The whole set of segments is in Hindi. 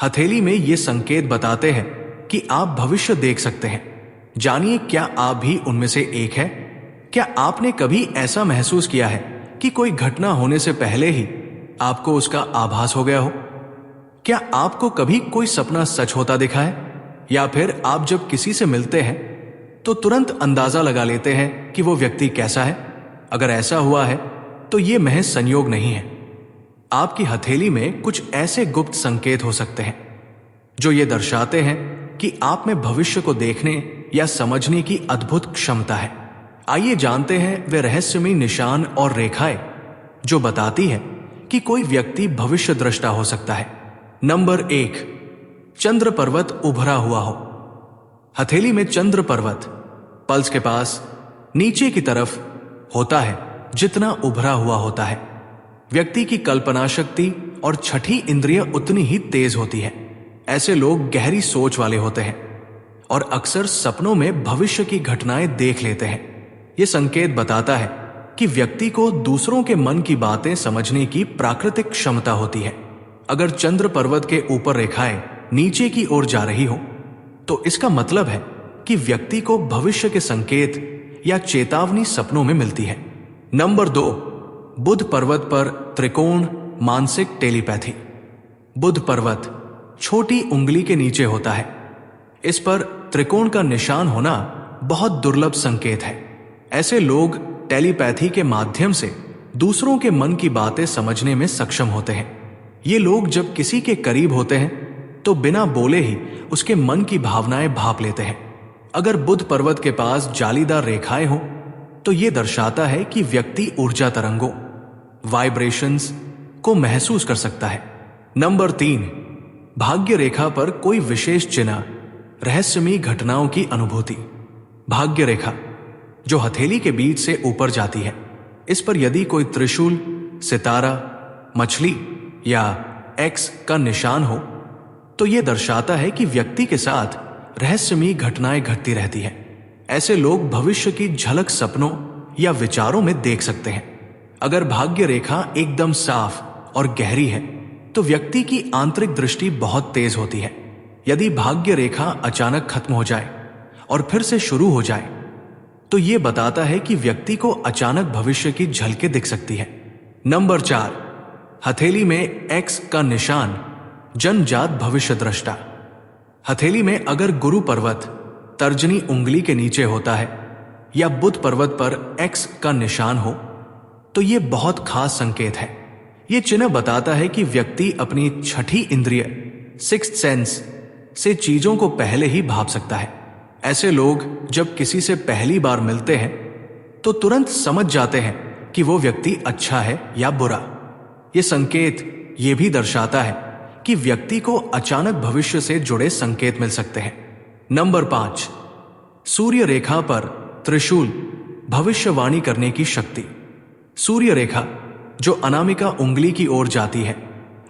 हथेली में ये संकेत बताते हैं कि आप भविष्य देख सकते हैं। जानिए, क्या आप भी उनमें से एक है? क्या आपने कभी ऐसा महसूस किया है कि कोई घटना होने से पहले ही आपको उसका आभास हो गया हो? क्या आपको कभी कोई सपना सच होता दिखा है, या फिर आप जब किसी से मिलते हैं तो तुरंत अंदाजा लगा लेते हैं कि वो व्यक्ति कैसा है? अगर ऐसा हुआ है तो ये महज संयोग नहीं है। आपकी हथेली में कुछ ऐसे गुप्त संकेत हो सकते हैं जो ये दर्शाते हैं कि आप में भविष्य को देखने या समझने की अद्भुत क्षमता है। आइए जानते हैं वे रहस्यमयी निशान और रेखाएं जो बताती है कि कोई व्यक्ति भविष्य दृष्टा हो सकता है। नंबर 1, चंद्र पर्वत उभरा हुआ हो। हथेली में चंद्र पर्वत पल्स के पास नीचे की तरफ होता है जितना उभरा हुआ होता है। व्यक्ति की कल्पना शक्ति और छठी इंद्रिय उतनी ही तेज होती है। ऐसे लोग गहरी सोच वाले होते हैं और अक्सर सपनों में भविष्य की घटनाएं देख लेते हैं। यह संकेत बताता है कि व्यक्ति को दूसरों के मन की बातें समझने की प्राकृतिक क्षमता होती है। अगर चंद्र पर्वत के ऊपर रेखाएं नीचे की ओर जा रही हो तो इसका मतलब है कि व्यक्ति को भविष्य के संकेत या चेतावनी सपनों में मिलती है। नंबर 2, बुध पर्वत पर त्रिकोण मानसिक टेलीपैथी। बुध पर्वत छोटी उंगली के नीचे होता है। इस पर त्रिकोण का निशान होना बहुत दुर्लभ संकेत है। ऐसे लोग टेलीपैथी के माध्यम से दूसरों के मन की बातें समझने में सक्षम होते हैं। ये लोग जब किसी के करीब होते हैं तो बिना बोले ही उसके मन की भावनाएं भाप लेते हैं। अगर बुध पर्वत के पास जालीदार रेखाएं हो तो यह दर्शाता है कि व्यक्ति ऊर्जा तरंगों वाइब्रेशंस को महसूस कर सकता है। नंबर 3, भाग्य रेखा पर कोई विशेष चिन्ह, रहस्यमयी घटनाओं की अनुभूति। भाग्य रेखा जो हथेली के बीच से ऊपर जाती है, इस पर यदि कोई त्रिशूल, सितारा, मछली या एक्स का निशान हो तो यह दर्शाता है कि व्यक्ति के साथ रहस्यमयी घटनाएं घटती रहती हैं। ऐसे लोग भविष्य की झलक सपनों या विचारों में देख सकते हैं। अगर भाग्य रेखा एकदम साफ और गहरी है तो व्यक्ति की आंतरिक दृष्टि बहुत तेज होती है। यदि भाग्य रेखा अचानक खत्म हो जाए और फिर से शुरू हो जाए तो यह बताता है कि व्यक्ति को अचानक भविष्य की झलकें दिख सकती है। नंबर 4, हथेली में एक्स का निशान, जन्मजात भविष्य दृष्टा। हथेली में अगर गुरु पर्वत तर्जनी उंगली के नीचे होता है या बुध पर्वत पर एक्स का निशान हो तो यह बहुत खास संकेत है। यह चिन्ह बताता है कि व्यक्ति अपनी छठी इंद्रिय सिक्स्थ सेंस से चीजों को पहले ही भाप सकता है। ऐसे लोग जब किसी से पहली बार मिलते हैं तो तुरंत समझ जाते हैं कि वो व्यक्ति अच्छा है या बुरा। यह संकेत यह भी दर्शाता है कि व्यक्ति को अचानक भविष्य से जुड़े संकेत मिल सकते हैं। नंबर 5, सूर्य रेखा पर त्रिशूल, भविष्यवाणी करने की शक्ति। सूर्य रेखा जो अनामिका उंगली की ओर जाती है,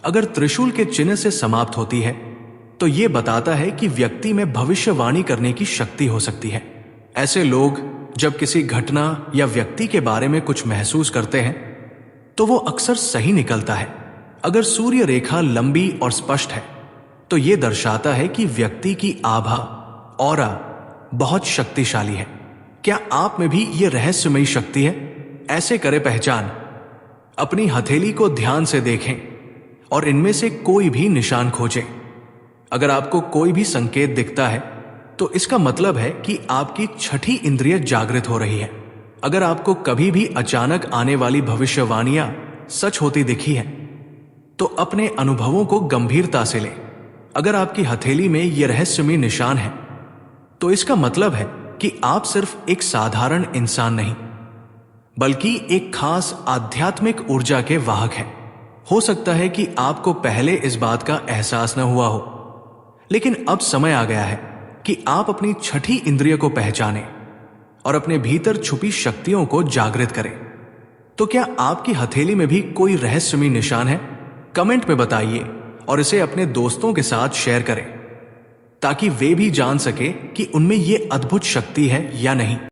अगर त्रिशूल के चिन्ह से समाप्त होती है तो यह बताता है कि व्यक्ति में भविष्यवाणी करने की शक्ति हो सकती है। ऐसे लोग जब किसी घटना या व्यक्ति के बारे में कुछ महसूस करते हैं तो वो अक्सर सही निकलता है। अगर सूर्य रेखा लंबी और स्पष्ट है तो यह दर्शाता है कि व्यक्ति की आभा, ऑरा बहुत शक्तिशाली है। क्या आप में भी यह रहस्यमयी शक्ति है? ऐसे करें पहचान। अपनी हथेली को ध्यान से देखें और इनमें से कोई भी निशान खोजें। अगर आपको कोई भी संकेत दिखता है तो इसका मतलब है कि आपकी छठी इंद्रिय जागृत हो रही है। अगर आपको कभी भी अचानक आने वाली भविष्यवाणियां सच होती दिखी है तो अपने अनुभवों को गंभीरता से लें। अगर आपकी हथेली में यह रहस्यमयी निशान है तो इसका मतलब है कि आप सिर्फ एक साधारण इंसान नहीं बल्कि एक खास आध्यात्मिक ऊर्जा के वाहक हैं। हो सकता है कि आपको पहले इस बात का एहसास न हुआ हो, लेकिन अब समय आ गया है कि आप अपनी छठी इंद्रिय को पहचानें और अपने भीतर छुपी शक्तियों को जागृत करें। तो क्या आपकी हथेली में भी कोई रहस्यमयी निशान है? कमेंट में बताइए और इसे अपने दोस्तों के साथ शेयर करें ताकि वे भी जान सके कि उनमें यह अद्भुत शक्ति है या नहीं।